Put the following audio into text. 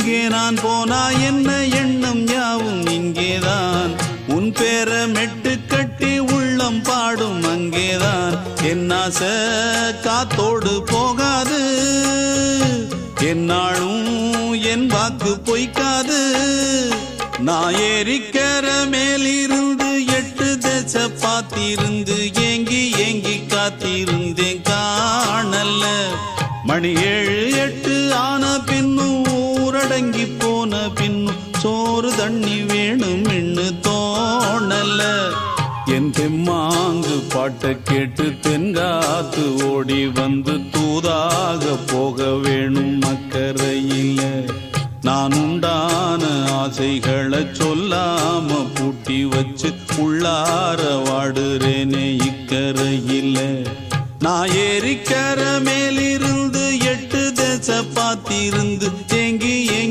எங்கே நான் போனா என்ன எண்ணம் யாவும் இங்கேதான் உன் பேர மெட்டு கட்டி உள்ளம் பாடும் அங்கேதான் என் ஆசை காத்தோடு போகாது என்னாலும் என் வாக்கு பொய்க்காது நான் ஏறிக்கர மேலிருந்து 8 தேச பார்த்திருந்து ஏங்கி ஏங்கி காத்திருந்தேன் காணல மணி 7 8 ஆன பின்னும் ஊரடங்கி போன பின்னும் சோறு தண்ணி வேணும் என்று தோணல என் தெம்மாங்கு பாட்டை கேட்டு தென்காத்து ஓடி வந்து தூதாக போக வேணும் அக்கறையில நான் உண்டான ஆசைகளை சொல்லாம பூட்டி வச்சு உள்ளார வாடுறேனே இக்கரையில நான் ஏறிக்கர மேலிருந்து 8 தேச பார்த்திருந்து ஏங்கி ஏங்கி